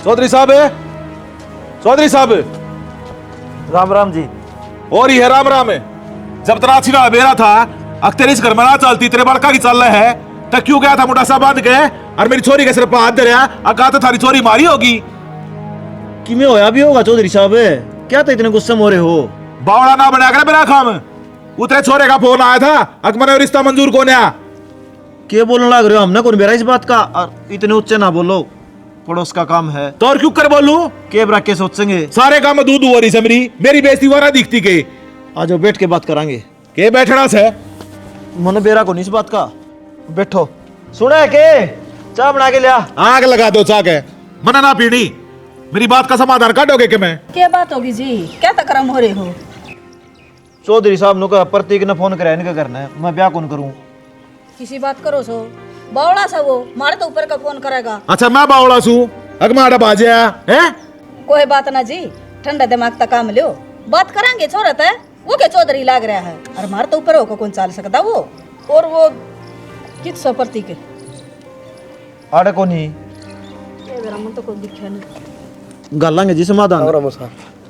चौधरी साहब है, चौधरी साहब। राम राम जी। और ही है राम राम है। जब तराची ना बेरा था अख तेरे इस घर में ना चलती, तेरे बड़का की चल रहा है तो क्यों गया था मोटा सा बांध के और मेरी छोरी के सिर पर हाथ धरया और कहा तो थारी छोरी मारी होगी। कि में होया भी होगा चौधरी साहब, क्या तो इतने गुस्से में हो रहे हो? बावड़ा ना बना कर बिना खाम। उतरे छोरे का फोन आया था अकमर रिश्ता मंजूर को नया। क्या बोलने लग रहे हो? हमने कौन बेरा इस बात का? और इतने ऊंचे ना बोलो, पड़ोस का काम है। तो और क्यों कर बोलूं? के बरा के सोचेंगे? सारे काम में दूध हो रही से मेरी बेइज्जती वारा दिखती के। आ जाओ बैठ के बात करांगे। के बैठना से मन बेरा को नहीं इस बात का। बैठो। सुना के चाय बना के लिया। आग लगा दो चाक है मना ना पीनी। मेरी बात का समाधान काटोगे कि मैं? क्या बात होगी जी? क्या तकरम हो रहे हो? चौधरी साहब ने कहा प्रतीक ने फोन कराया, इनका करना है, मैं ब्याह कौन करूं? किसी बात करो सो बावड़ा सा वो मारे तो ऊपर का फोन करेगा। अच्छा मैं बावड़ा सू अगमाड़ा बाजिया है। कोई बात ना जी, ठंडा दिमाग तक काम लियो, बात करांगे। छोरत है वो के चौधरी लाग रहा है और मारे तो ऊपर होकर कौन चाल सकता वो। और वो किस प्रतीक के आड़े को नहीं मन तो कोई दिखे नहीं। गालांगे जी समाधान।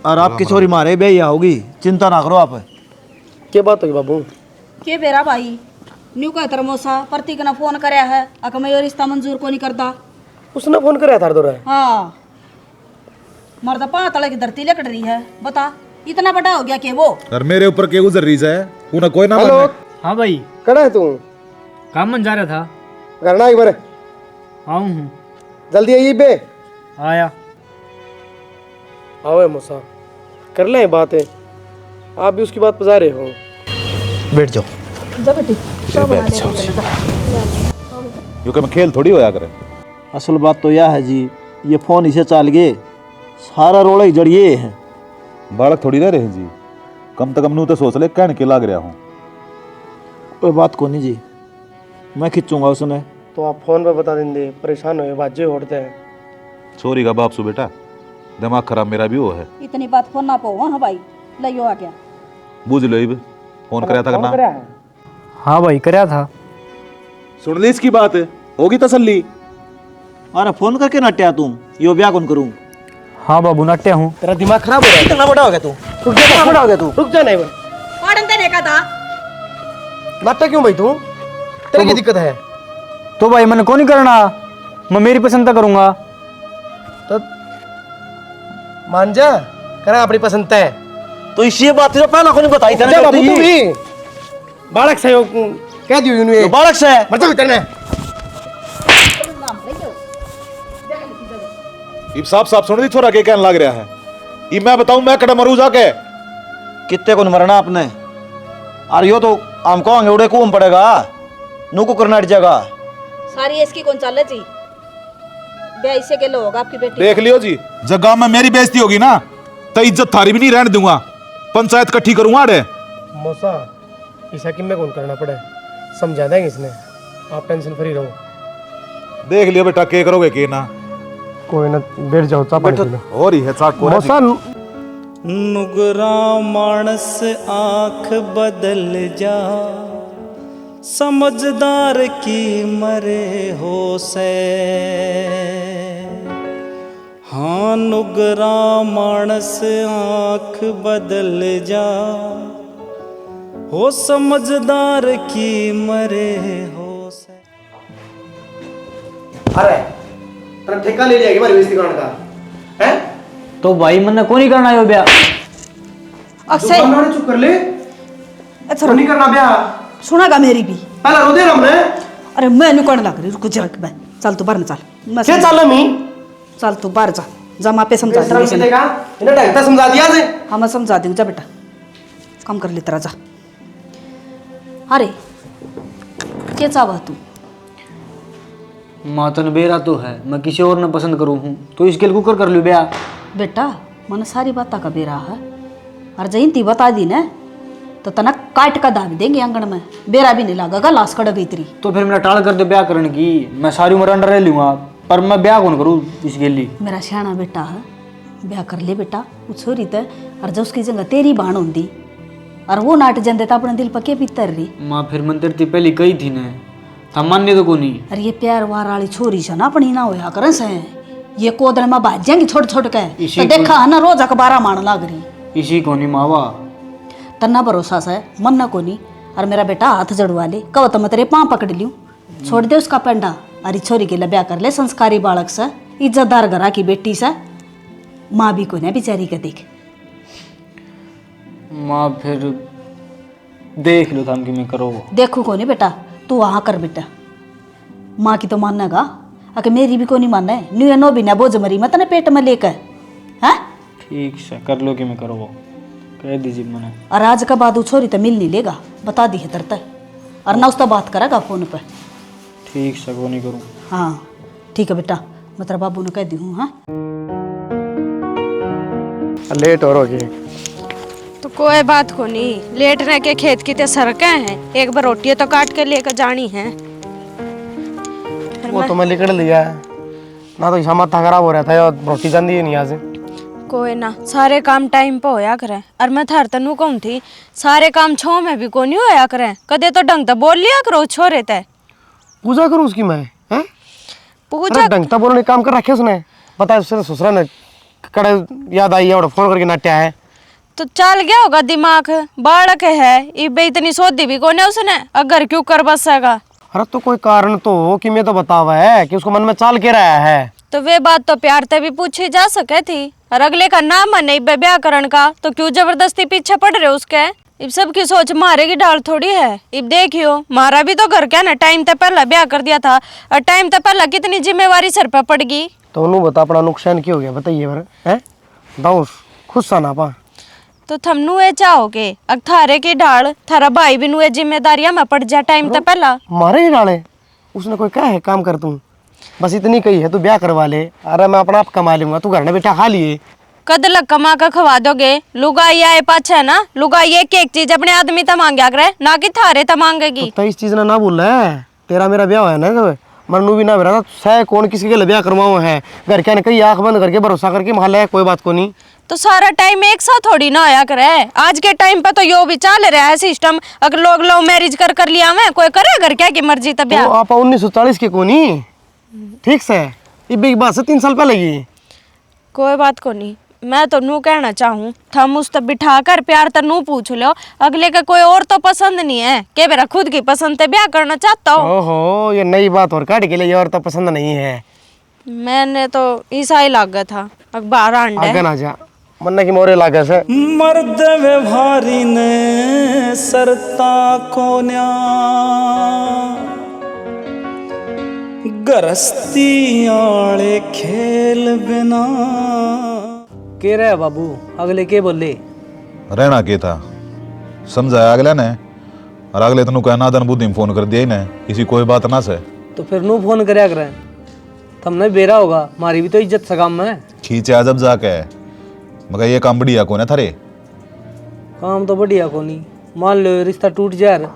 और आपकी छोरी मारे बेया होगी, चिंता ना करो आप। क्या बात होगी बाबू? के बेरा भाई न्यू का तरमोसा प्रतीक ने फोन कराया है अक मैं रिश्ता मंजूर को नहीं करता। उसने फोन कराया था दो हाँ मर्दा पातला की धरती लकड़ रही है। बता इतना बड़ा हो गया कि वो और मेरे ऊपर के गुजर रही है उन्हें कोई ना हेलो हाँ भाई, कड़ा है तू? काम मन जा रहा था। करना एक बार आऊँ हूँ। जल्दी आइए बे। आया। आओ मूसा कर ले बात है, आप भी उसकी बात पजा रहे हो। बैठ जाओ। क्योंकि मैं खेल थोड़ी होया करे। असल बात तो यह है जी, ये फोन इसे चाल गए, सारा रोड़ा ही जड़िए है। बालक थोड़ी रह रहे जी, कम से कम नू तो सोच ले कहने के लाग रहा हूँ। कोई बात को नहीं जी, मैं खींचूंगा उसने। तो आप फोन पे बता देंगे, परेशान हुए बाजे उड़ते हैं। छोरी का बाप सु बेटा, दिमाग खराब मेरा भी वो है। इतनी बात फोन ना पाओ। हाँ भाई लियो आ गया। बुझ लो इब फोन कराया था फोन करना। कराया है? हाँ भाई कराया था। सुन ली इसकी बात होगी तसल्ली। अरे फोन करके नटिया तुम, यो ब्याह कौन करूं? हाँ बाबू नाट्या हूँ। तेरा दिमाग खराब हो रहा है। कितना बड़ा हो गया तू? रुक जा, कितना बड़ा हो गया तू? रुक जा। नहीं बे, पढ़न देने का था। नाटक क्यों भाई तू? तेरे की दिक्कत है तो भाई मैंने कौन नहीं करना, मैं मेरी पसंद का करूँगा। तो मान जा, करा अपनी पसंद है। तो इसी बात जो पहला को नहीं बताई था ना बाबू कि तू भी बालक सहयोग कह दियो यूं तो बालक से है। मतलब इतने इब साफ साफ सुन दी छोरा के कहने लग रहा है। इब मैं बताऊं मैं कड़ा मरू जाके। कितने को मरना आपने? और यो तो हम कहोगे उड़े कुम पड़ेगा, नू को करना जगह। सारी इसकी कौन चाल जी? ब्याह इससे के लोग आपकी बेटी। देख लियो जी, जगह में मेरी बेइज्जती होगी ना तो इज्जत थारी भी नहीं रहने दूंगा, पंचायत इकट्ठी करूंगा। अरे मौसा ऐसा कि मैं कौन करना पड़े, समझा देंगे इसने, आप टेंशन फ्री रहो। देख लियो बेटा के करोगे के ना। कोई ना, बैठ जाओ, चाप हो रही है चाक मौसा। नुगरा मानस आँख बदल जा, समझदार की मरे हो से। हाँ नुगरा मानस आँख बदल जा, हो समझदार की मरे हो से। अरे तेरा ठेका ले लिया कि हमारी बेइज्जती करने का है? तो भाई मैंने कौन नहीं करना यो ब्याह। अक्षय दुकानदार चुप कर ले, अच्छा नहीं करना ब्याह। सुनागा मेरी भी। पहला रो दे हमने। अरे मैं नुकड़ लग रही, रुक जा मैं। चल तू बाहर न चल। मैं क्या चल मी चल तू बाहर जा, जा माँ पे समझा समझ दूंगी। लेगा, इन्हें ढंग समझा दिया से। हाँ मैं समझा दूँ, जा बेटा काम कर ले तेरा, जा। अरे क्या चाहवा तू? मातन बेरा तो है, मैं किसी और ने पसंद करूँ हूँ तो इसके लिए कुकर कर लूँ ब्याह। बेटा मैंने सारी बात का बेरा है, और जयंती बता दी ना तो तना काट का दाव देंगे आंगन में, बेरा भी नहीं लागेगा, लाश कड़ गई तेरी। तो फिर मेरा टाल कर दो ब्याह करने की, मैं सारी उम्र अंडर रह लूँगा, पर मैं ब्याह कौन करूँ इसके लिए। मेरा सियाना बेटा है, ब्याह कर ले बेटा। वो छोरी तो और जो उसकी जगह तेरी बाण होंगी और वो नाट जंदे तो अपने दिल पके भीतर रही। माँ फिर मन तेरी पहले कही थी ने, था मान्य तो को नहीं। अरे ये प्यार वार वाली छोरी से ना अपनी ना होया करन से, ये कोदन में भाज जाएंगी छोट छोट के इसी तो देखा है ना रोज अखबार मान लग रही इसी को नहीं मावा तन्ना भरोसा से मन ना कोनी और मेरा बेटा हाथ जड़वा ले कहो तो मैं तेरे पाँव पकड़ लूं छोड़ दे उसका पेंडा अरे छोरी के लिए ब्याह कर ले संस्कारी बालक से इज्जतदार घरा की बेटी से माँ भी को ना बेचारी के देख माँ फिर देख लो थाम कि मैं करो वो। देखू को नहीं बेटा तू वहाँ कर बेटा माँ की तो मानेगा अगर मेरी भी को नहीं मानना है न्यू नो भी ना बोझ मरी मत ना पेट में लेकर हैं ठीक से कर लो कि मैं करो वो कह दीजिए मैंने। और आज का बाद वो छोरी तो मिल नहीं लेगा बता दी है तरत और ना उसका बात करेगा फोन पर ठीक से वो नहीं करूँ। हाँ ठीक है बेटा मैं तेरा बाबू ने कह दी हूँ हाँ लेट हो रही तो कोई बात को नहीं लेट रह के खेत की तो सड़कें हैं एक बार रोटियां तो काट के लेकर जानी है। वो तो मैं निकल लिया है ना तो इसका माथा खराब हो रहा था और रोटी गंदी ही नहीं आज कोई ना सारे काम टाइम पे होया करे और मैं थार तनु कहूँ थी सारे काम छो में भी को नहीं होया करे कदे तो ढंग तो बोल लिया करो छोरे ते पूजा करूँ उसकी मैं हैं पूजा ढंग तो बोलने काम कर रखे उसने पता है उससे ससुरा ने कड़े याद आई है और फोन करके नाट्या है तो चल गया होगा दिमाग बालक है इबे इतनी सोधी भी कोने उसने अगर क्यों कर बसेगा। अरे तो कोई कारण तो हो कि मैं तो बतावा है कि उसको मन में चाल के रहा है तो वे बात तो प्यार से भी पूछी जा सके थी और अगले का नाम है नहीं ब्याह करण का तो क्यों जबरदस्ती पीछे पड़ रहे उसके। इब सबकी सोच मारे की डाल थोड़ी है। इब देखियो मारा भी तो घर क्या ना टाइम तक पहला ब्याह कर दिया था और टाइम तक पहला कितनी जिम्मेवारी सर पे पड़ गई। तो उन्होंने बता अपना नुकसान क्यों हो गया बताइए बार हैं बताओ खुद सा ना पा तो थम नुए चाहोगे अग थारे की ढाल थारा भाई भी नुए जिम्मेदारियां में पड़ जा टाइम तक पहला मारे ही डाले उसने कोई क्या है काम कर तू बस इतनी कही है तू ब्याह करवा ले अरे मैं अपना आप कमा लूंगा तू घर में बेटा खा लिए कद लग कमा कर खवा दोगे लुगाई आए पाछे ना लुगाई एक एक चीज अपने आदमी तो मांगा करे ना कि थारे तो मांगेगी। तो इस चीज ना बोल रहा है तेरा मेरा ब्याह है ना तो मनु भी ना मेरा सह कौन किसी के लिए ब्याह करवाओ है घर क्या कई आंख बंद करके भरोसा करके मान है कोई बात को नहीं। तो सारा टाइम एक साथ थोड़ी ना होया करे आज के टाइम पे तो यो भी चल रहा है सिस्टम अगर लोग लव मैरिज कर लिया हमें कोई करे घर क्या की मर्जी तब तो आप 1940 के को नहीं ठीक से ये बिग बात से 3 साल पहले की कोई बात को नहीं। मैं तो नू कहना चाहूँ थम उस तब बिठा कर प्यार तो नू पूछ लो अगले का कोई और तो पसंद नहीं है के मेरा खुद की पसंद से ब्याह करना चाहता हूँ। ओहो ये नई बात और काट के लिए और तो पसंद नहीं है मैंने तो ईसा ही लागा था अखबार अंडे आगे ना जा मन्ना की मोरे लागे से मर्द व्यवहारी ने सरता कोन्या गरस्ती आले खेल बिना के रहे बाबू अगले के बोले रहना के था समझाया अगले ने और अगले तनु कहना दन बुद्धि में फोन कर दिया ही ने किसी कोई बात ना से तो फिर नू फोन करया करे तुमने बेरा होगा हमारी भी तो इज्जत सा काम है खींचा जब जाके मगर ये काम बढ़िया कौन है थारे काम तो बढ़िया को नहीं मान लो रिश्ता टूट जाए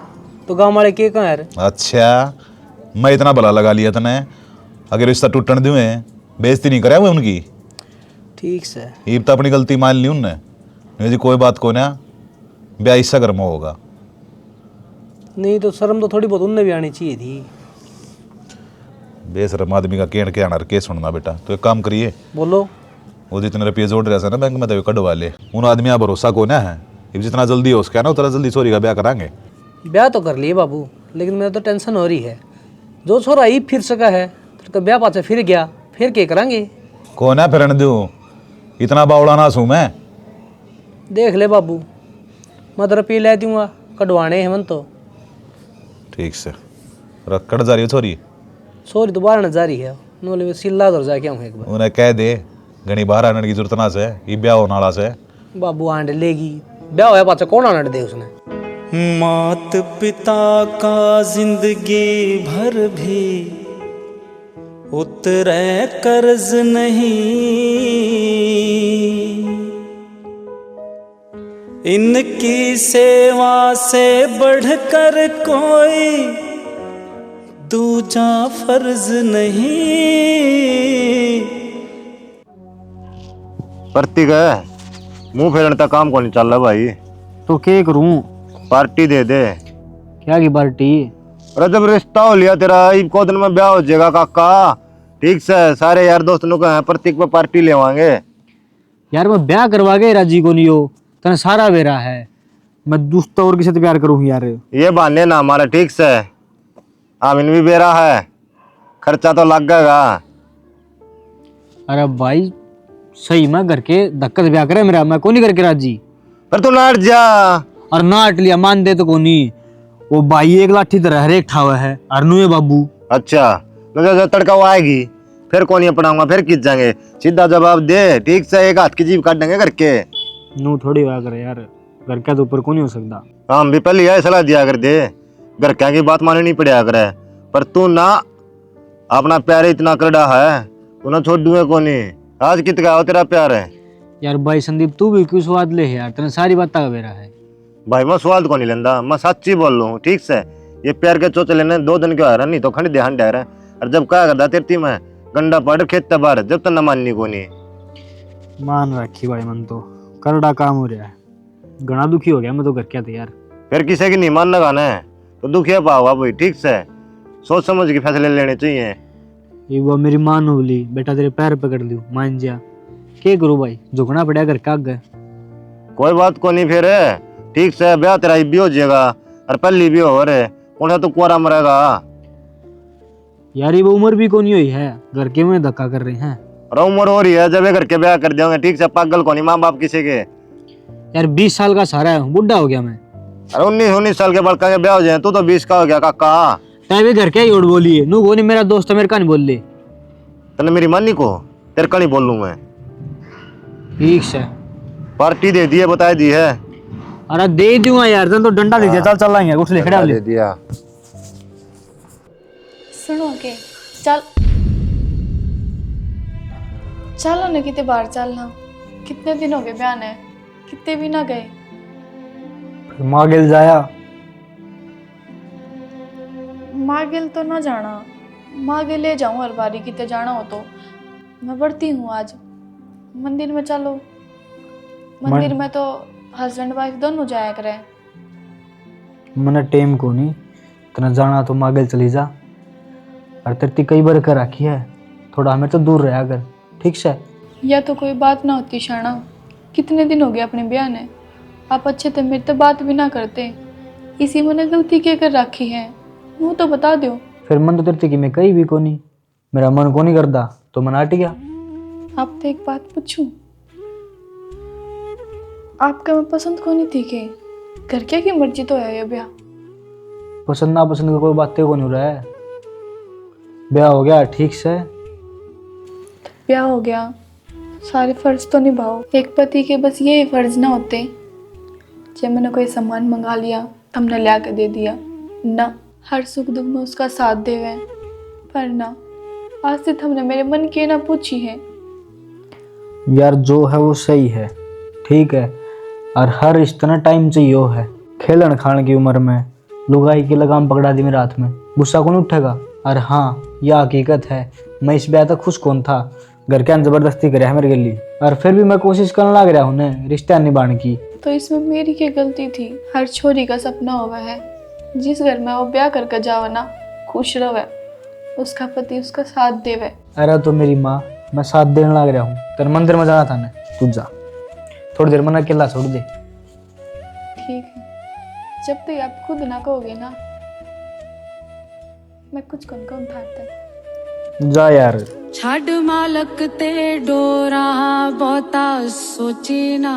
तो गाँव वाले के कहाँ है। अच्छा मैं इतना भला लगा लिया तने अगर रिश्ता टूटने दूँ बेइज्जती नहीं करे हुए उनकी ठीक से ये तो अपनी गलती मान ली उनने नहीं जी कोई बात को ना ब्याह इससे गर्म होगा नहीं तो शर्म तो थोड़ी बहुत उनने भी आनी चाहिए थी। बेशरम आदमी का केण के आना के सुनना बेटा तो एक काम करिए बोलो वो जितने रुपये जोड़ रहे ना बैंक में तो कटवा ले उन आदमी यहाँ भरोसा को ना है जितना जल्दी हो उसका ना उतना जल्दी छोरी का ब्याह करांगे। ब्याह तो कर लिए बाबू लेकिन मेरे तो टेंशन हो रही है जो छोरा ही फिर सका है तो ब्याह पाचा फिर गया फिर क्या करांगे कौन है फिर दूँ इतना बावड़ा ना सूँ मैं देख ले बाबू मैं तो रुपये ले दूंगा कटवाने हैं मन तो ठीक से रख कट जा रही हो छोरी सोरी तो बारह जारी है नोले में सिल्ला दर जाके आऊँ एक बार उन्हें कह दे घनी बाहर आने की जरूरत ना से ये ब्याह होने वाला से बाबू आंड लेगी ब्याह होया पाचा कौन आंड दे उसने। मात पिता का जिंदगी भर भी उतरे कर्ज नहीं इनकी सेवा से बढ़कर कोई दूजा फर्ज नहीं। प्रतीक है मुंह फेरने तक काम को नहीं चल रहा भाई तो क्या करूं पार्टी दे दे क्या की पार्टी अरे जब रिश्ता हो लिया तेरा एक को दिन में ब्याह हो जाएगा काका ठीक से सारे यार दोस्त लोग हैं, प्रतीक पे पार्टी लेवांगे। यार मैं ब्याह करवा के राजी को नहीं हो, तने सारा बेरा है, मैं दोस्त और किसी से प्यार करूँ यार। ये बहाने ना हमारा, ठीक से आमिन भी बेरा है, खर्चा तो लग गएगा। अरे भाई सही में घर के धक्का से ब्याह करे मेरा, मैं को नहीं करके राजी। पर तू नाट जा। और ना हट लिया मान दे तो को नहीं, वो भाई एक लाठी तरह हर एक ठावा है अरनू है बाबू। अच्छा तो जो तड़का वो आएगी फिर कौन ये पढ़ाऊंगा, फिर किस जाएंगे, सीधा जवाब दे। ठीक से एक हाथ की जीभ काट देंगे करके। नू थोड़ी हुआ करे यार, घर का तो ऊपर को नहीं हो सकता। हम भी पहले यही सलाह दिया कर दे, घर क्या की बात माननी नहीं पड़ेगा करे। पर तू ना अपना प्यार इतना करड़ा है, तू ना छोड़ दूंगे को नहीं। आज कितना हो तेरा प्यार है यार भाई संदीप तू भी क्यों स्वाद ले यार, तेने सारी बात का बेरा है। भाई, मैं स्वाद को नहीं लेंदा, मैं सच्ची बोल रहा हूँ। ठीक से ये प्यार के चोच लेने 2 दिन क्यों आ रहा, नहीं तो खंड ध्यान डे रहा। और जब क्या करता तेरती में गंडा पड़ खेत बार, जब तक न माननी को नहीं। मान रखी भाई, मन तो करड़ा काम हो रहा है, घना दुखी हो गया मैं तो घर क्या था यार। फिर किसी की नहीं मान लगाना है तो दुखिया पाओगा भाई। ठीक से सोच समझ के फैसले लेने चाहिए। ये वो मेरी माँ ने बोली बेटा तेरे पैर पकड़ लियो मान जा, क्या करूँ भाई, झुकना पड़ेगा घर का आगे। कोई बात को नहीं, फिर ठीक से ब्याह तेरा भी हो जाएगा और पहली भी हो रहे कौन सा तू कुआरा मरेगा। यार ये वो उम्र भी को नहीं हुई है, घर के में धक्का कर रहे हैं। और उम्र हो रही है जब ये घर के ब्याह कर देंगे। ठीक से पागल को नहीं माँ बाप किसी के। यार 20 साल का सारा है, बुढ़ा हो गया मैं। अरे 19 साल के बड़का के ब्याह हो जाए, तू तो 20 का हो गया काका। तय भी घर क्या ही उड़ बोली है, नू वो नहीं मेरा दोस्त है, मेरे का नहीं बोल ले। तने मेरी मानी को तेरे का नहीं बोल लूँ मैं। ठीक से पार्टी दे दी है, बता दी है। अरे दे दूंगा यार, तन तो डंडा दे दिया, चल चल लाएंगे उठ ले खड़ा ले। दे दिया। सुनो के चल चलो ना कितने बार चलना, कितने दिन हो गए बयान है, कितने भी ना गए। माँ गिल जाया, माँ गिल तो ना जाना, माँ गिल ले जाऊं हर बारी कितने जाना हो तो। मैं बढ़ती हूँ आज मंदिर में, चलो मंदिर में तो हस्बैंड वाइफ दोनों जाया करे। मैंने टेम को नहीं, तना जाना तो माँ गिल चली जा। और तेरी कई बार कर रखी है, थोड़ा हमें तो दूर रहा कर। ठीक से या तो कोई बात ना होती शाना, कितने दिन हो गए अपने बयान है, आप अच्छे थे मेरे तो बात भी ना करते। इसी मैंने गलती क्या कर रखी है, वो तो बता दो। फिर मन तो तेरे की मैं कहीं भी को नहीं, मेरा मन को नहीं करता तो मन हट गया। आप तो एक बात पूछूं, आपका मैं पसंद को नहीं थी के घर क्या की मर्जी तो है ये ब्याह। पसंद ना पसंद का कोई बातें को नहीं हो रहा है, ब्याह हो गया ठीक से। ब्याह हो गया, सारे फर्ज तो निभाओ। एक पति के बस यही फर्ज ना होते, जब मैंने कोई सामान मंगा लिया हमने ला के दे दिया ना, हर सुख दुख में उसका साथ देवे। पर ना आज से हमने मेरे मन की ना पूछी है। यार जो है वो सही है, ठीक है, और हर रिश्ता ना टाइम चाहिए हो है। खेलन खान की उम्र में लुगाई की लगाम पकड़ा दी मेरे हाथ में, गुस्सा कौन उठेगा। और हाँ यह हकीकत है, मैं इस ब्याह तक खुश कौन था, घर के जबरदस्ती करे है मेरे लिए, और फिर भी मैं कोशिश करने लग रहा हूँ रिश्ता निभाने की। तो इसमें मेरी क्या गलती थी। हर छोरी का सपना हुआ है जिस घर में वो ब्याह करके जावे ना खुश रहे, उसका पति उसका साथ देवे। अरे तो मेरी माँ मैं साथ देने लग रहा हूँ, तेरे मंदिर में जाना था ना, तू जा थोड़ी देर मन अकेला छोड़ दे। ठीक है, जब तक आप खुद ना कहोगे ना मैं कुछ कौन कौन था। जा यार। छड़ मालक ते डोरा बहुता सोची ना,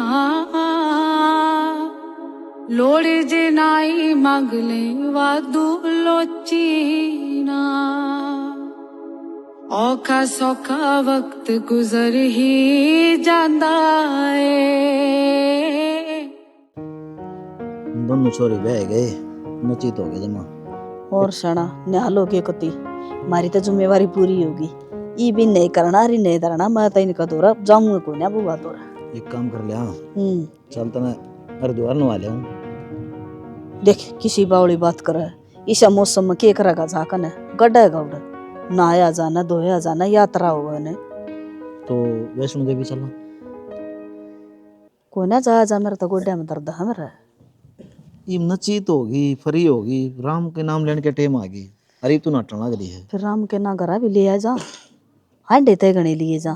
लोड़ जे नाई मांग ले वादू लोची ना, औखा सौखा वक्त गुजर ही जांदा है। दोनों छोरी बह गए, नचित हो गए जमा। और सना निहालो के कति मारी तो जिम्मेवारी पूरी होगी। ई भी नहीं करना री नहीं धरना, मैं तो इनका दौरा जाऊंगा को ना बुआ दौरा। एक काम कर लिया, चल तो मैं हरिद्वार नवा लिया हूँ। देख किसी बावली बात कर, इस मौसम में के करेगा जाकन है, गड्ढा है गौड़, नहाया जाना धोया जाना यात्रा होगा ने। तो वैष्णो देवी चलना। कोई ना जा मेरा तो गोड्डा में दर्द है मेरा। ये नचित होगी, फ्री होगी, राम के नाम लेने के टेम आ गई। अरे तू नाटन लग रही है। फिर राम के ना घरा भी ले आ जा। हांडे तय गणे लिए जा।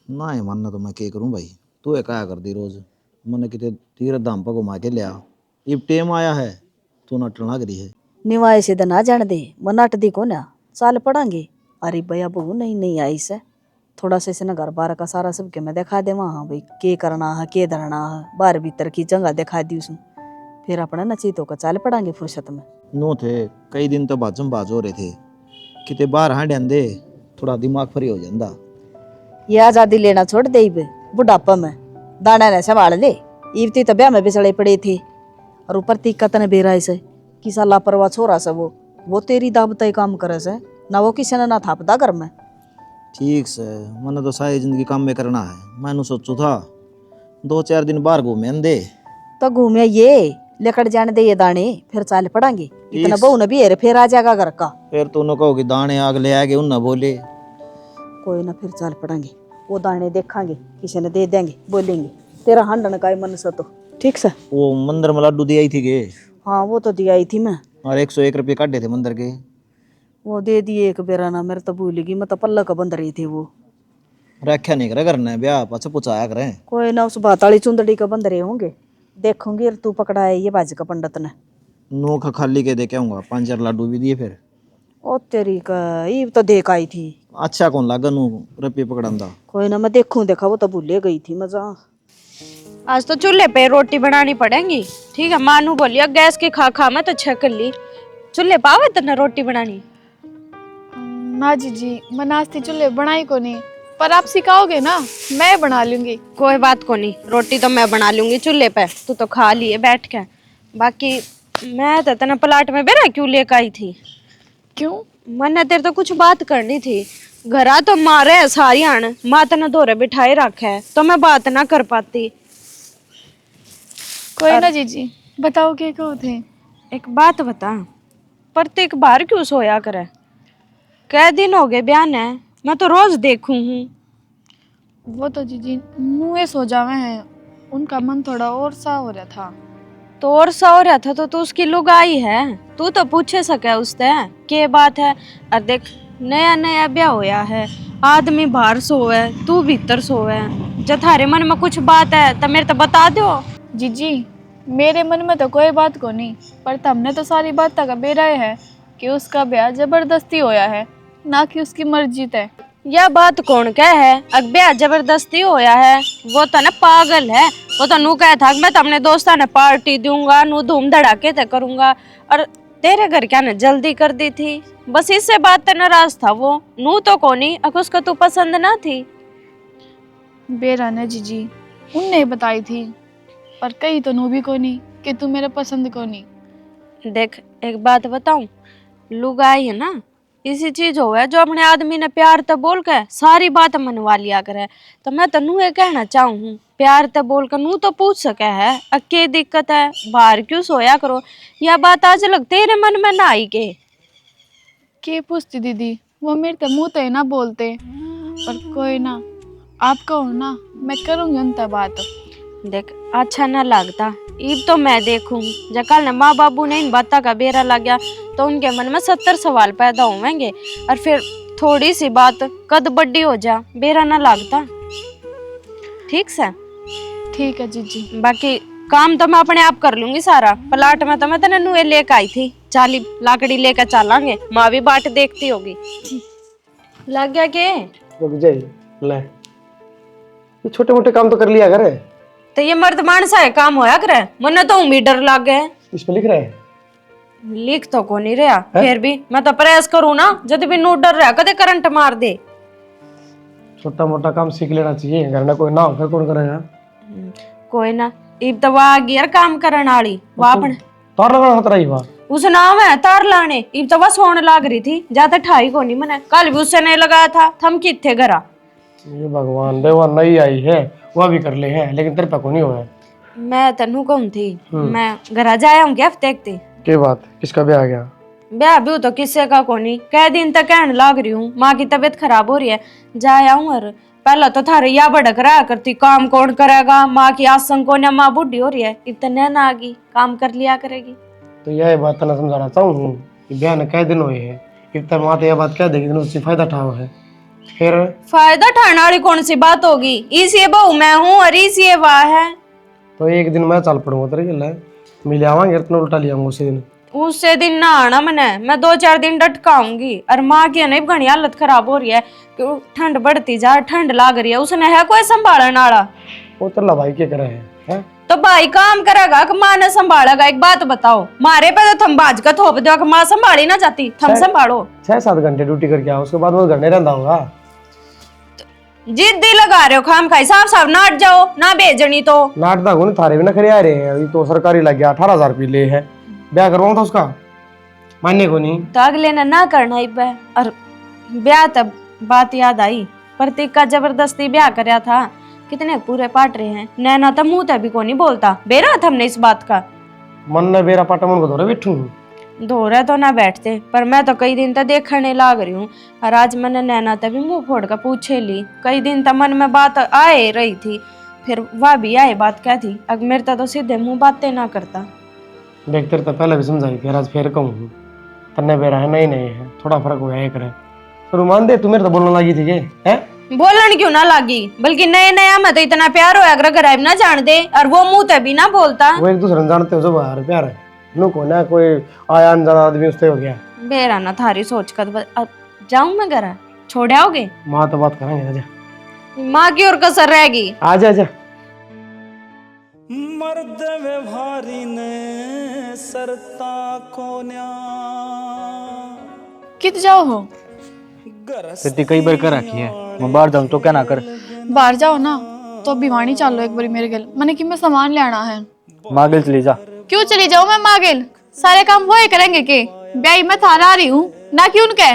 ना ही मानना तो मैं क्या करूं भाई, तू है क्या कर दी रोज, मैंने कितने तीर्थ धाम पर घुमा के लिया, इब टेम आया है तू नटना करी है। निवाय से ना जान दे मनाट दी को ना चाल पड़ांगे। अरे भैया बहू नहीं नहीं आई से थोड़ा सा इसे ना घर बार का सारा सब के मैं दिखा दे वहाँ भाई के करना है के धरना है बाहर भीतर की जगह दिखा दी उसमें फिर अपना नचीतों का चाल पड़ांगे फुर्सत में। नो थे कई दिन तो बाजम बाज हो रहे थे, किते बाहर हांड दे थोड़ा दिमाग फ्री हो जाता। ये आजादी लेना छोड़ दे इब बुढ़ापा में दाना ने संभाल ले। इवती तो ब्याह में बिछड़े पड़े थे और ऊपर तीकत ने बेरा से किसा लापरवाह छोरा से वो तेरी दाबता ही काम करे से ना वो किसी ने ना थापदा घर में। ठीक से मैंने तो सारी जिंदगी काम में करना है, मैंने सोचू था 2-4 दिन बाहर घूमे दे तो घूमे ये लेकर जाने दे ये दाने फिर चाल पड़ांगे। इतना बहू न भी है फिर आ जाएगा घर का। फिर तू न कहोगी दाने आग ले आगे उन न बोले कोई ना फिर चाल पड़ांगे वो दाने देखांगे किसी ने दे देंगे बोलेंगे तेरा हांडन का मन सा तो ठीक से। वो मंदिर में लड्डू दी आई थी गे। हाँ वो तो दिया आई थी मैं और 101 रुपये काटे थे मंदिर के, वो दे दिए एक बेरा ना मेरे तो भूल गई मैं तो पल्ला का बंद रही थी वो रखा नहीं करे करना ब्याह पाछे पूछाया करें। कोई ना उस बाताली चुंदड़ी का बंद रहे होंगे देखूंगी और तू पकड़ा है ये बाज का पंडित ने नोख खाली के दे के आऊंगा 5-4 लड्डू भी दिए फिर। ओ तेरी का ये तो देख आई थी। अच्छा कौन लागा नू रुपये पकड़ांदा। कोई ना मैं देखूं देखा वो तो भूले गई थी मजा। आज तो चूल्हे पे रोटी बनानी पड़ेगी। ठीक है मानू बोलिया गैस की खा खा मैं तो छक ली चूल्हे पावे तो रोटी बनानी। ना जीजी मैं नाश्ते चूल्हे बनाई को नहीं पर आप सिखाओगे ना मैं बना लूंगी। कोई बात को नहीं रोटी तो मैं बना लूंगी चूल्हे पे तू तो खा लिए बैठ के। बाकी मैं तो तना प्लाट में बेरा क्यों लेकर आई थी। क्यों मैंने तेरे तो कुछ बात करनी थी। घरा तो मारे है सारी आन माँ तना दोरे बिठाए रखा है तो मैं बात ना कर पाती। कोई ना जीजी बताओ क्या कहो थे। एक बात बता प्रत्येक बार क्यों सोया करे। कै दिन हो गए ब्याह ने मैं तो रोज देखूं हूँ। वो तो जीजी मुँह सो जावे हैं उनका मन थोड़ा और सा हो रहा था। तो और सा हो रहा था तो तू उसकी लुगाई है तू तो पूछे सके उससे के बात है। और देख नया नया ब्याह होया है आदमी बाहर सोवे तू भीतर सोवे जब थारे मन में कुछ बात है तो मेरे तो बता दो। जीजी मेरे मन में तो कोई बात को नहीं पर तुमने तो सारी बात का बेरा है कि उसका ब्याह जबरदस्ती होया है ना कि उसकी मर्जी तय। यह बात कौन कह है अग ब्याह जबरदस्ती होया है वो तो ना पागल है। वो तो नू कह था मैं तो अपने दोस्ता ने पार्टी दूंगा नू धूम धड़ाके तय करूंगा और तेरे घर क्या ने जल्दी कर दी थी बस इससे बात तो नाराज था वो नू तो कोनी अगर उसको तू पसंद ना थी। बेरा ने जीजी उनने बताई थी पर कही तो नू भी को नहीं कि तू मेरे पसंद को नहीं। देख एक बात बताऊं लुगाई है ना इसी चीज हो है जो अपने आदमी ने प्यार तो बोल के सारी बात मनवा लिया करे। तो मैं तो नू ये कहना चाहूँ हूँ प्यार तो बोल कर नू तो पूछ सके है अक्के दिक्कत है बाहर क्यों सोया करो। यह बात आज लग तेरे मन में ना आई के पूछती दीदी वो मेरे तो मुँह तो ना बोलते पर कोई ना आप कहो ना मैं करूँगी उनसे बात। देख अच्छा ना लगता ईब तो मैं देखूं जब कल न माँ बाबू ने इन बातों का बेरा लग गया तो उनके मन में 70 सवाल पैदा होंगे और फिर थोड़ी सी बात कद बड्डी हो जा बेरा ना लगता। ठीक से ठीक है जीजी। बाकी काम तो मैं अपने आप कर लूंगी सारा प्लाट में तो मैं तेने नुए लेकर आई थी 40 लाकड़ी लेकर चलांगे माँ भी बाट देखती होगी। लग गया के रुक जाइए ले ये छोटे मोटे काम तो कर लिया करे तो ये मर्द मानसा है काम होया करे मन्ने तो भी डर लग गए। इसमें लिख रहा है लिख तो को नहीं रहा फिर भी मैं तो प्रेस करूँ ना जब भी नोट डर रहा कदे करंट मार दे। छोटा मोटा काम सीख लेना चाहिए घर में कोई ना हो फिर कौन करेगा। कोई ना इब तो वह गियर काम करन वाली वह अपने तार लगाना खतरा ही हुआ उस नाम है तार लाने इब तो वह सोने लाग रही थी ज्यादा ठाई को नहीं मैंने कल भी उससे नहीं लगाया था थम किथे घरा। ये भगवान दे वो नई आई है वह भी कर ले है लेकिन तेरे पे को नहीं हुआ। मैं तनु कहूँ थी मैं घर जाया हूँ क्या देखती के बात किसका ब्याह आ गया। ब्याह भी तो किससे का को नहीं कई दिन तक कहने लाग रही हूँ माँ की तबीयत खराब हो रही है जाया हूँ और पहला तो थारे या भड़क रहा करती काम कौन करेगा माँ की आसन को ना माँ बुढ़ी हो रही है इतने ना आ गई काम कर लिया करेगी। तो यह बात ना समझाना चाहूँ कि ब्याह ने कई दिन हुए हैं इतना माँ तो यह बात कह देगी उससे फायदा उठाओ है। फिर फायदा उठाने वाली कौन सी बात होगी? इस ये बहू मैं हूँ और इस ये वाह है। तो एक दिन मैं चल पड़ूंगा तेरे गले, मिल आवांगे, इतना उल्टा लिया उसी दिन। उससे दिन ना आना मैं 2-4 दिन डटकाऊंगी। और माँ की नहीं घनी हालत खराब हो रही है कि ठंड बढ़ती जा, ठंड लाग रही है, उसने है कोई संभालने वाला? वो तेरा भाई क्या करे है? तो भाई काम करेगा कि माँ ने संभालेगा? एक बात बताओ, मारे पे तो थम बाज का थोप दो कि माँ संभाली ना जाती, थम संभालो। 6-7 घंटे ड्यूटी करके आओ, उसके बाद वो घर नहीं रहता होगा। जिद्दी लगा रहे हो खाम खाई, साफ साफ नाट जाओ ना भेजनी तो। नाटदा को थारे भी ना खरे आ रहे हैं, अभी तो सरकारी लग गया 18,000 रुपये ले है, ब्याह करवाऊं था उसका, मानने को नहीं। तो अगले ने ना करना ही पे। और ब्याह तब बात याद आई, प्रतीक का जबरदस्ती ब्याह करया था, कितने पूरे पाट रहे हैं। नैना तो मुंह तभी को नहीं बोलता, बेरा था हमने इस बात का। मन ने बेरा पाटा मन को धोरे बैठू, धोरे तो ना बैठते, पर मैं तो कई दिन तक देखने लाग रही हूँ। और आज मैंने नैना तभी मुंह फोड़ कर पूछे ली, कई दिन तक मन में बात आए रही थी, फिर वह भी आए बात क्या थी। अब मेरे तो सीधे मुंह बातें ना करता। देख तेरे तो पहले भी समझाई, फिर आज फिर कहूँ तन्ने बेरा है नहीं है, थोड़ा फर्क हुआ है करे। तो मान दे, तू मेरे तो बोलने लगी थी के है? बोलन क्यों ना लागी, बल्कि नए नया मैं तो इतना प्यार होया अगर घर ना जान दे, और वो मुंह तभी ना बोलता। वो एक दूसरे जानते हो, जब यार प्यार है नु को ना, कोई आया अनजाना आदमी उससे हो गया। बेरा ना थारी सोच कर जाऊं मैं घर, छोड़ आओगे? माँ तो बात करेंगे, आजा। माँ की और कसर रहेगी, आजा आजा। मर्द व्यवहारी ने सरता कोन्या कित जाओ हो? इतनी कई बार कर रखी है, मैं बाहर जाऊं तो क्या ना कर। बाहर जाओ ना तो भिवानी चलो एक बारी मेरे गल, मैंने कि मैं सामान लेना है। मागिल चली जा। क्यों चली जाऊं मैं मागिल? सारे काम वो ही करेंगे के? ब्याई मैं थारा आ रही हूँ ना, क्यों उनके?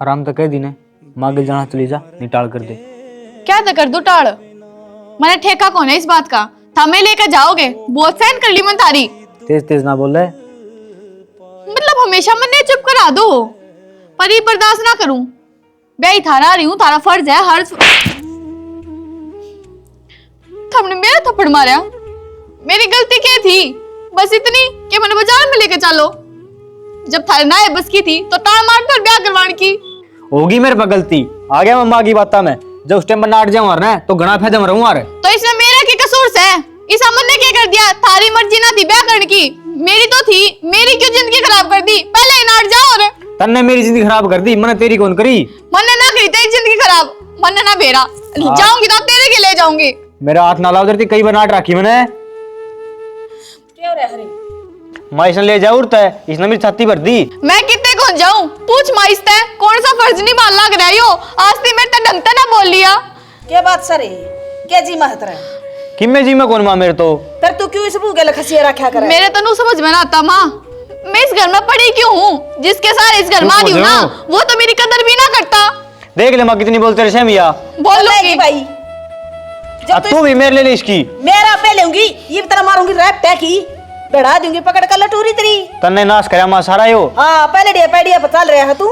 आराम तो कह दी ने, मागिल जाना चली जा, नहीं टाल कर दे। क्या तो कर दो टाड़, मैंने ठेका कौन है इस बात का? थमे लेकर जाओगे, बहुत सहन कर ली मन थारी। तेज तेज ना बोल रहे, मतलब हमेशा मैंने चुप करा दो, पर ये बर्दाश्त ना करूं। ब्याई थारा आ रही हूँ, थारा फर्ज है हर। तुमने मेरा थप्पड़ मारा, मेरी गलती क्या थी? बस इतनी कि मैंने बाजार में लेकर चलो। जब थारे नाए बस की थी तो ताड़ मार कर ब्याह करवाने की होगी मेरे पर गलती। आ गया मम्मा की बात में, जब उस टाइम पर नाट जाऊं ना तो घना फायदा में रहूं। तो इसमें मेरा क्या कसूर है? इस अमन ने क्या कर दिया? थारी मर्जी ना थी ब्याह करने की, मेरी तो थी। मेरी क्यों जिंदगी खराब कर दी? पहले ही नाट जाओ। और तन्ने मेरी जिंदगी खराब कर दी, मैंने तेरी कौन करी? मैंने ना करी तेरी जिंदगी खराब, मैंने ना बेरा। जाऊंगी तो तेरे के ले जाऊंगी। मेरा हाथ ना लाओ, कई बार नाट रखी मैंने। माँ इसने ले जाओ उड़ता है, इसने मेरी छाती भर दी। मैं कितने कौन जाऊं? पूछ माइस्ता है, कौन सा फर्ज निभा लग रही हो? आज ती मेरे ढंग ना बोल लिया। क्या बात सर है? क्या जी महतर है? किम्मे जी में कौन माँ मेरे तो? फिर तू क्यों इस भूखे लखसिया रखा करे? मेरे तो नु समझ में ना आता माँ, मैं इस घर में पड़ी क्यों हूँ? जिसके सारे इस घर में आ रही हूँ ना, वो तो मेरी कदर भी ना करता। देख ले माँ कितनी बोलते रहे मिया। बोलूंगी भाई, तू भी मेरे ले इसकी। मेरा पे लूंगी, ये भी तरह मारूंगी रैप टैकी, बढ़ा दूंगी पकड़ कर लटूरी तेरी। तन्ने नाश करया माँ सारा यो। हाँ पहले डिया पैडिया पर चल रहा है तू।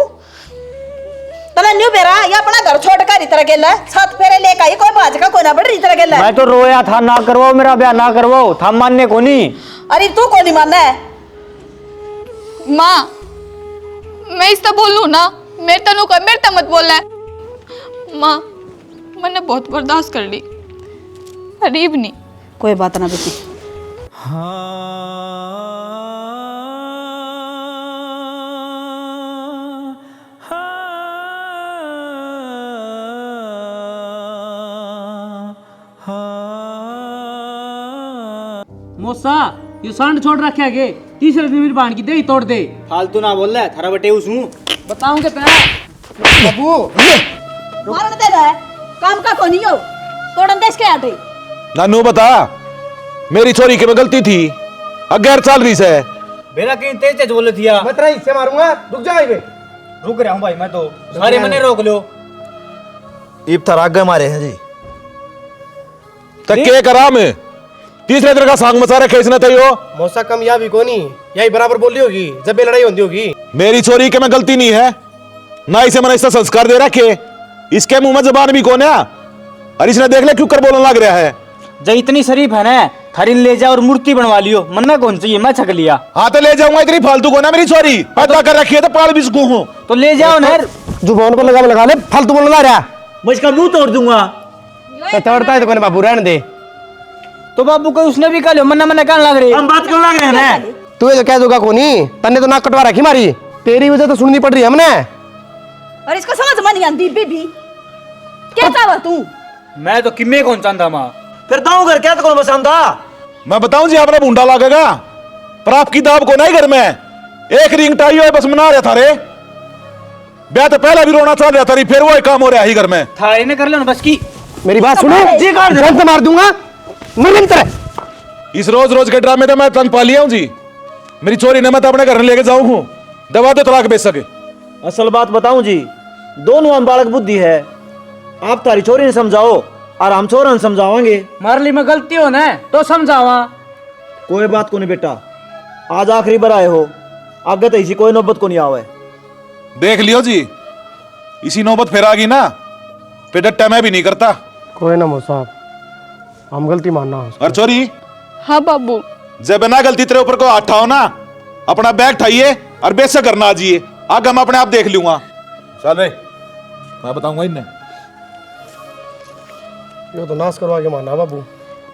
तना न्यू बेरा ये अपना घर छोड़ कर इधर गेला, साथ फेरे लेकर ये कोई बाज का कोई ना बढ़ इधर गेला। मैं तो रोया था, ना करवाओ मेरा ब्याह, ना करवाओ था, मानने को नहीं। अरे तू को नहीं मानना है? माँ मैं इस तरह बोलूं ना, मेरे तनु को मेरे तक मत बोलना है। माँ मैंने बहुत बर्दाश्त कर ली, गरीब नहीं। कोई बात ना बेटी। मोसा ये सांड छोड़ रखे गे, तीसरे दिन मेरी बाण की दे तोड़ दे। फालतू ना बोल रहा, थारा बटे उसू बताऊं के तेरा बाबू मारन दे रहा है, काम का कोनी हो, तोड़न देश के आटे। नानू बता, मेरी छोरी की में गलती थी, अगैर चाल रही से। बेरा कहीं तेज तेज बोले थिया। मैं तेरा हिस्से मारूंगा, रुक जा भाई। रुक रहा हूँ भाई, मैं तो सारे मने रोक लो। इब तर आगे मारे हैं जी। तक के करा में तीसरे दिन का सांग मचा रखे इसने तैयो। मौसा कम या भी कोनी, यही बराबर बोली होगी जब ये लड़ाई होती होगी। मेरी छोरी के में गलती नहीं है, ना इसे मैंने इसका संस्कार दे रखे, इसके मुंह में जबान भी कौन है, और इसने देख ले क्यों कर बोलने लग रहा है। जब इतनी शरीफ है ना, थारी ले जा और मूर्ति बनवा लियो, मन में कौन चाहिए, मैं छक लिया। हाँ तो ले जाऊंगा, इतनी फालतू को ना मेरी छोरी पैदा कर रखी है तो पाल भी सकूं हूं। तो ले जाओ ना, जुबान पर लगा ले, फालतू बोलना रहा। मैं इसका मुंह तोड़ दूंगा। तो तोड़ता है तो कोई बाबू रहने दे। तो बाबू को उसने भी कह लिया, मन्ना मन्ना कहने लग रही। हम बात क्यों लग रहे हैं ना? तू ये तो कह दूंगा कोनी, तन्ने तो नाक कटवा रखी मारी, तेरी वजह तो सुननी पड़ रही है हमने। और इसको समझ में नहीं आती बेबी, क्या चाहता तू? मैं तो किम्मे कौन चाहता माँ। फिर दाऊ घर क्या तो कौन बसाऊं था? मैं बताऊं जी, आपने भूंडा लागेगा पर आपकी दाब को नहीं घर में। एक रिंग टाई हुआ बस मना रहा था रे। ब्याह तो पहला भी रोना चाह रहा था, फिर वो काम हो रहा है ही घर में। था इन्हें कर लो बस की। मेरी बात सुनो जी, कर मार दूंगा निरंतर। इस रोज रोज के ड्रामे तो मैं तंग पा लिया हूं जी। मेरी चोरी ने मैं तो अपने घर में लेके जाऊं हूं, दबा दो तलाक बेच सके। असल बात बताऊं जी, दोनों हम बालक बुद्धि है। आप तारी चोरी ने समझाओ और हम चोर ने समझावांगे। मारली में गलती हो ना तो समझावा। कोई बात को नहीं बेटा, आज आखिरी बार आए हो, आगे तो इसी कोई नौबत को नहीं आवे। देख लियो जी, इसी नौबत फिर आ गई ना फिर डट्टा मैं भी नहीं करता। कोई ना साहब, हम गलती मानना। और चोरी, हाँ बाबू। जब ना गलती तेरे ऊपर को हाथ उठाओ ना, अपना बैग उठाइए और बेशक करना आ जाइए, आगे मैं अपने आप देख लूंगा। चल रे, मैं बताऊंगा इन्हें। यो तो नाश करवा के मानना बाबू।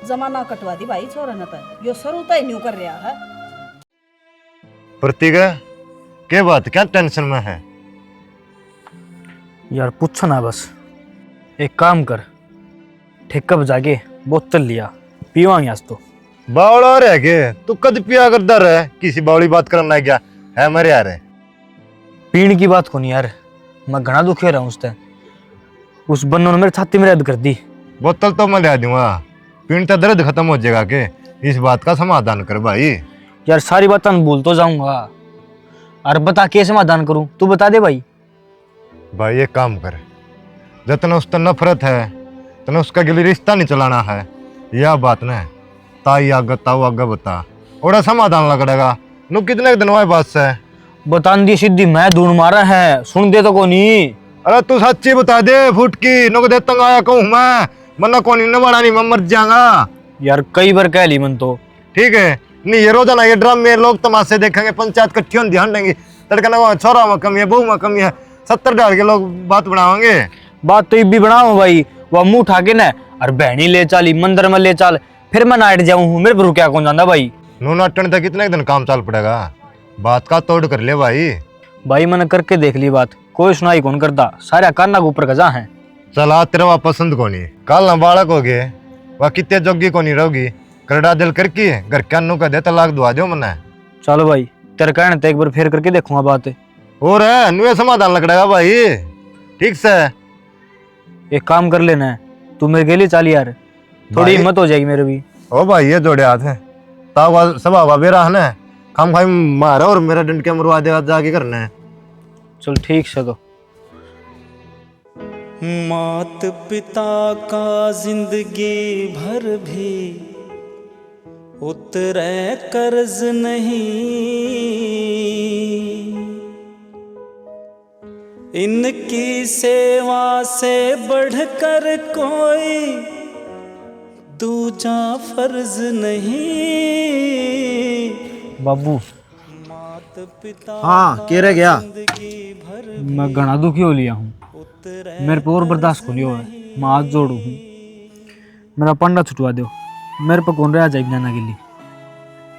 जमाना कटवा दी भाई छोरा ने तो, यो शुरू तो न्यू कर रहा है। प्रतीक क्या बात, क्या टेंशन में है? यार पूछो ना बस, एक काम कर, ठेका बजा के बोतल लिया पीवांगे आज तो। बावड़ा रह के तू कद पिया करता रहे, किसी बावड़ी बात करना है क्या है मेरे यार? पीण की बात को नहीं यार, मैं घना दुखी रहा हूँ उस टाइम। उस बन्नों ने मेरी छाती में रद्द कर दी। बोतल तो मैं ले दूंगा, पीण तो दर्द खत्म हो जाएगा के, इस बात का समाधान कर भाई। यार सारी बातें भूल तो जाऊंगा, और बता के समाधान करूं, तू बता दे भाई। भाई एक काम कर, जितना उससे नफरत है तना उसका गिली रिश्ता नहीं चलाना है। यह बात न ताई आगे ताऊ आगे बता, और समाधान लगेगा। नु कितने दिन हुआ बात से बतान दी सीधी मैं ढूंढ मारा है, सुन दे तो को नहीं। अरे तू सच्ची बता दे, फुटकी नुक दे तंग आया कहूँ मैं, मन्ना कौन न बड़ा नहीं, मैं मर जाऊंगा। यार कई बार कह ली मन तो। ठीक है, नहीं ये रोजाना ये ड्राम में लोग तमाशे देखेंगे, पंचायत कट्ठी होने ध्यान देंगे, तड़का ना छोरा में कमी है, बहू में कमी है, 70 डाल के लोग बात बनावांगे। बात तो भी बनाओ भाई, वह मुंह उठा के ना और बहनी ले चाली मंदिर में ले चाल, फिर मैं नाइट जाऊं, मेरे पर क्या कौन जाता भाई। नू नाटन तक कितने दिन काम चाल पड़ेगा, बात का तोड़ कर ले भाई। भाई मैंने करके देख ली बात, कोई सुनाई कौन करता, सारे कान्ना के ऊपर गजा है। चला तेरा वह पसंद को नहीं, कल ना बालक हो गए, वह कितने जोगी को नहीं रहोगी, करड़ा दिल करके घर के अन्नू का दे तलाक दुआ दो मना। चलो भाई तेरे कहने तो एक बार फिर करके देखूंगा बात। और है नुए समाधान लगेगा भाई, ठीक से। एक काम कर लेना, तू मेरे के लिए चाल यार, थोड़ी हिम्मत हो जाएगी मेरे भी। ओ भाई ये जोड़े हाथ है, ताव सब बेरा है ना, खाम खाई मारा और मेरा डंड के मरवा देगा जाके करना है। चल ठीक से। तो मात पिता का जिंदगी भर भी उतरे कर्ज नहीं, इनकी सेवा से बढ़कर कोई दूजा फर्ज नहीं। बाबू हाँ कह रह गया, मैं घना दुखी हो लिया हूँ, मेरे पे और बर्दाश्त को लियो है, मैं हाथ जोड़ू हूँ, मेरा पंडा छुटवा दो, मेरे पे कौन रहा जाए जाना के लिए।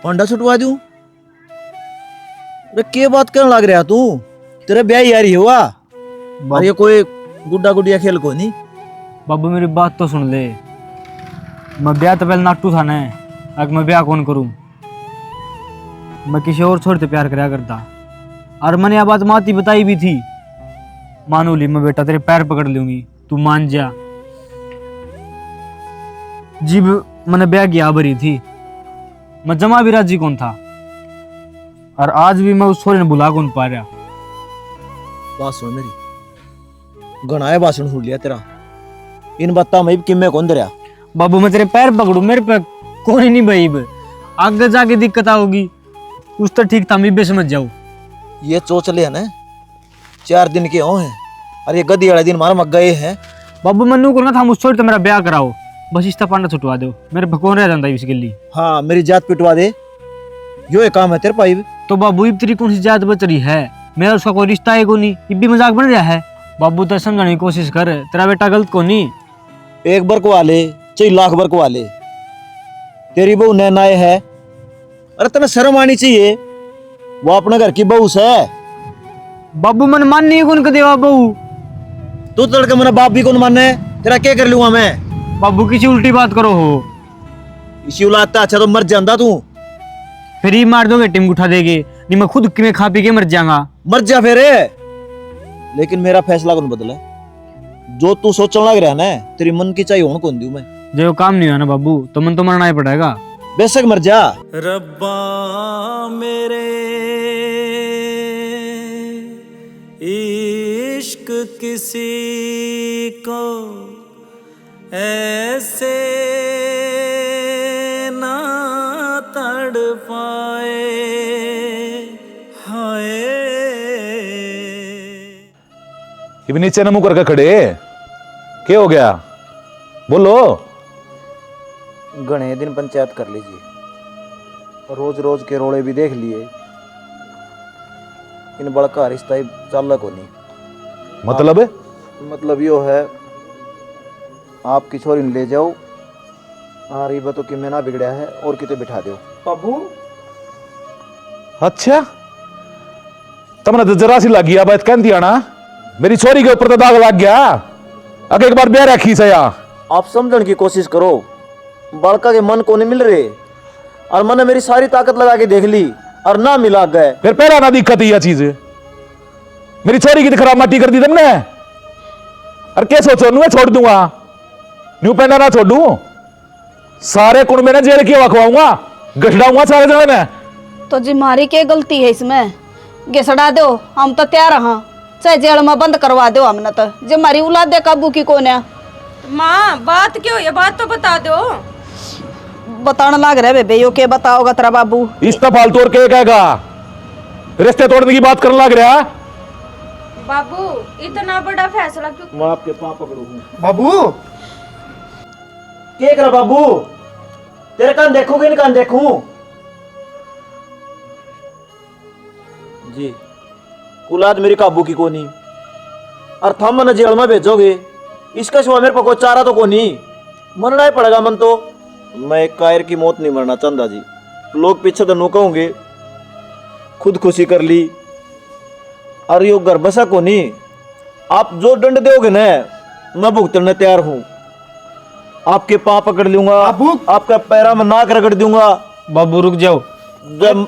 पंडा छुटवा दूं? अरे क्या बात करने लग रहा तू, तेरा ब्याह यारी हुआ और ये कोई गुड्डा गुडिया खेल को नहीं। बाबू मेरी बात तो सुन ले, मैं ब्याह तो पहले नाटू था ना, अगर मैं ब्याह कौन करूं, मैं किसी और छोड़ से प्यार कराया करता, और मैंने यह बात माती बताई भी थी, मानू ली मैं बेटा तेरे पैर पकड़ लूंगी, तू मान जा। जीब मैंने ब्याह की आबरी थी, मैं जमा भी राजी कौन था, और आज भी मैं उस छोरे ने बुला कौन पा रहा। बात सुन मेरी, गणाए भाषण सुन लिया तेरा, इन बत्ता में किम्मे कौन दरिया। बाबू मैं तेरे पैर पकड़ू, मेरे पे कोई नहीं भाई, आगे जाके दिक्कत आओगी, उस तो ठीक था, मैं भी समझ जाऊँ। ये चोचले है ना, 4 दिन के हो हैं, और ये गद्दी वाले दिन मार मग गए हैं। बाबू मैं नू करना था, मुझ छोड़ तो मेरा ब्याह कराओ, बस इसका पांडा छुटवा दो, मेरे भगवान रह जाता है इसके लिए। हाँ मेरी जात पिटवा दे, यो एक काम है तेरे पाई। तो बाबू इब तेरी कौन सी जात बच रही है, मेरा उसका कोई रिश्ता है को नहीं, इब भी मजाक बन रहा है। बाबू तो समझाने की कोशिश कर, तेरा बेटा गलत को नहीं। एक बार को आले चाहे लाख बार को आले, तेरी बहू नैनाए है। अरे तेने शर्म आनी चाहिए, वो अपने घर की बहू से। बाबू मन मान नहीं कौन कर देवा बहू। तू तड़के मेरा बाप भी कौन माने, तेरा क्या कर लूंगा मैं। बाबू किसी उल्टी बात करो हो, इसी औलाद अच्छा तो मर जाता तू। फिर ही मार दोगे टिम उठा देगे, नहीं मैं खुद में खा पी के मर जाऊंगा। मर जा फिर, लेकिन मेरा फैसला कौन बदला। जो तू सोचने लग रहा ना, तेरी मन की चाहिए कौन दूं मैं। जो काम नहीं हुआ ना बाबू, तो मन तो मरना ही पड़ेगा। बेशक मर जा। रब्बा मेरे इश्क किसी को ऐसे ना तड़पाए, हाय। ये भी नीचे न मुंह करके खड़े, क्या हो गया बोलो। घने दिन पंचायत कर लीजिए, रोज रोज के रोड़े भी देख लिए, इन बड़का रिश्ता ही चल को नहीं। मतलब यो है, आपकी छोरी ले जाओ, और ये बतो कि मैं ना बिगड़ा है, और किते बिठा दो। बाबू अच्छा तमने तो जरा सी लग गया बात कहती आना, मेरी छोरी के ऊपर तो दाग लग गया। अगर एक बार ब्याह रखी सया। आप समझने की कोशिश करो, बड़का के मन को नहीं मिल रहे, और मैंने मेरी सारी ताकत लगा के देख ली और ना मिला गए। फिर पहला ना दिक्कत यह चीज, मेरी छोरी की तो खराब माटी कर दी तुमने। और क्या सोचो मैं छोड़ दूंगा, न्यू पेंडा ना छोड़ू, सारे कुंड में ना जेल की हवा खवाऊंगा, घसड़ाऊंगा सारे जने ने। तो जी हमारी क्या गलती है इसमें, घिसड़ा दो, हम तो तैयार हाँ, चाहे जेल में बंद करवा दो हमने तो, जो हमारी औलाद दे काबू की कौन है। माँ बात क्यों, ये बात तो बता दो। बताने लग रहे बेबे, यो के बताओगा तेरा बाबू। इस तो फालतू और क्या कहेगा, रिश्ते तोड़ने की बात करने लग रहा। बाबू इतना बड़ा फैसला क्यों। मैं आपके पाँव पकड़ू हूँ। बाबू क्या करा बाबू, तेरे कान देखोगे नहीं कान देखूं जी। औलाद मेरी काबू की कोनी, और थम मन जेल में भेजोगे, इसका सिवा मेरे पर कोई चारा तो कोनी, मरना ही पड़ेगा मन तो। मैं एक कायर की मौत नहीं मरना चाहता जी। लोग पीछे तो नो कहोगे खुद खुशी कर ली, और यो घर बसा कोनी। आप जो दंड दोगे ना, मैं भुगतने तैयार हूं। आपके पाँव पकड़ लूंगा, आपका पैरा में नाक रगड़ दूंगा। बाबू रुक जाओ, जब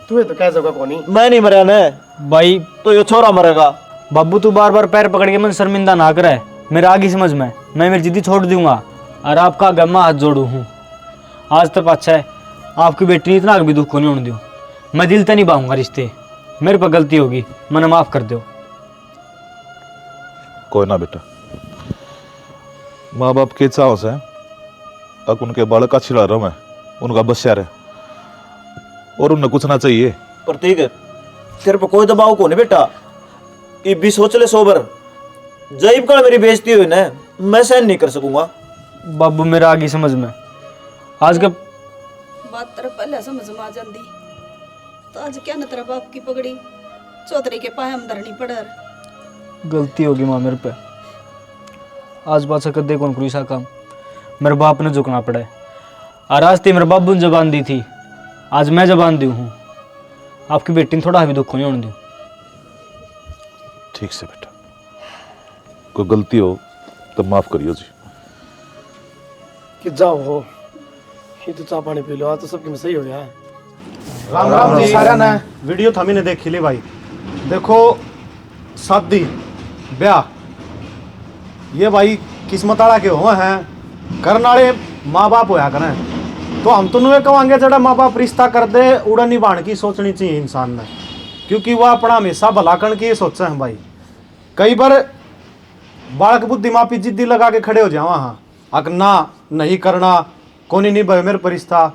तू तो कह सका कौन मैं नहीं मरा ना भाई तो ये छोरा मरेगा। बाबू तू बार बार पैर पकड़ के मन शर्मिंदा ना करे, मेरा आगे समझ में, मैं मेरी जिद्दी छोड़ दूंगा, और आपका गम्मा हाथ जोड़ू हूँ। आज तक अच्छा है, आपकी बेटी ने इतना भी दुख को नहीं होने दूँ। मैं दिल तो नहीं बाऊंगा रिश्ते, मेरे पर गलती होगी, मैंने माफ कर दो। कोई ना बेटा, माँ बाप के चाव से अब उनके बालक का छिड़ा रहा मैं, उनका बच्चा रहे, और उन्हें कुछ ना चाहिए। प्रतीक तेरे पर कोई दबाव को नहीं बेटा, ये भी सोच ले सोबर। जैब का मेरी बेइज्जती हुई ना, मैं सहन नहीं कर सकूंगा। बाबू मेरा आगे समझ में, आज का बात तेरा पहले समझ में आ जाती, तो आज क्या न तेरा बाप की पगड़ी चौधरी के पाए हम धरनी पड़। गलती होगी माँ मेरे पे, आज बात से कर दे कौन करूँ सा काम, मेरे बाप ने झुकना पड़ा है। और आज ते मेरे बाबू ने जबान दी थी, आज मैं जबान दी हूँ। आपकी बेटी ने थोड़ा भी दुख नहीं होने दूँ। ठीक से बेटा, कोई गलती हो तो माफ करियो जी। कि जाओ हो, ये तो चाय पानी पी लो, आज तो सबकी में सही हो गया है। राम राम जी सारा ने वीडियो थमी ने देखी ली भाई। देखो शादी ब्याह ये भाई किस्मत वाला के हुए हैं, करने वाले माँ बाप होया करें। तो हम तो नुए कहेंगे जड़ा माँ बाप रिश्ता कर दे, उड़ा निभाने की सोचनी चाहिए इंसान ने, क्योंकि वह अपना हमेशा भलाकण की सोचे हैं भाई। कई बार बालक बुद्धि मापी जिद्दी लगा के खड़े हो जावा, हाँ अगर ना नहीं करना कोनी नहीं भाई मेरे पर रिश्ता,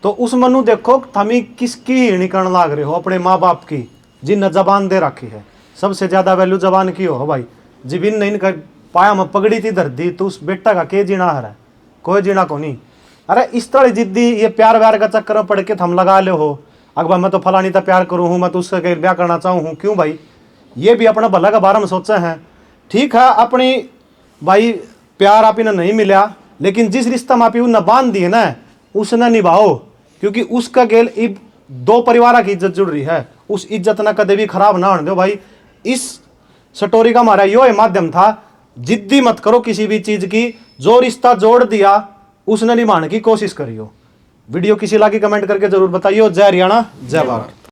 तो उस मनु देखो थमी किसकी हिणी करने लाग रहे हो, अपने माँ बाप की जिन जबान दे रखी है। सबसे ज्यादा वैल्यू जबान की हो भाई। जिबिन नहीं कर पाया मैं पगड़ी थी धर दी, तो उस बेटा का के जीना है, कोई जीना को नहीं। अरे इस तरह जिद्दी ये प्यार व्यार का चक्कर में पड़ के थम लगा ले हो, अकबर मैं तो फलानी तो प्यार करूँ हूँ, मैं तो उससे ब्याह करना चाहूँ हूँ, क्यों भाई ये भी अपना भला का बारे में सोचा है। ठीक है अपनी भाई प्यार आप इन्हें नहीं मिला, लेकिन जिस रिश्ता में आप उन्हें बांध दिए ना उसने निभाओ, क्योंकि उसका गेल इब दो परिवार की इज्जत जुड़ रही है, उस इज्जत ना कदे भी खराब ना होने दो भाई। इस स्टोरी का हमारा यो माध्यम था, जिद्दी मत करो किसी भी चीज की, जो रिश्ता जोड़ दिया उसने निभाने की कोशिश करियो। वीडियो किसी लागी कमेंट करके जरूर बताइए। जय हरियाणा जय भारत।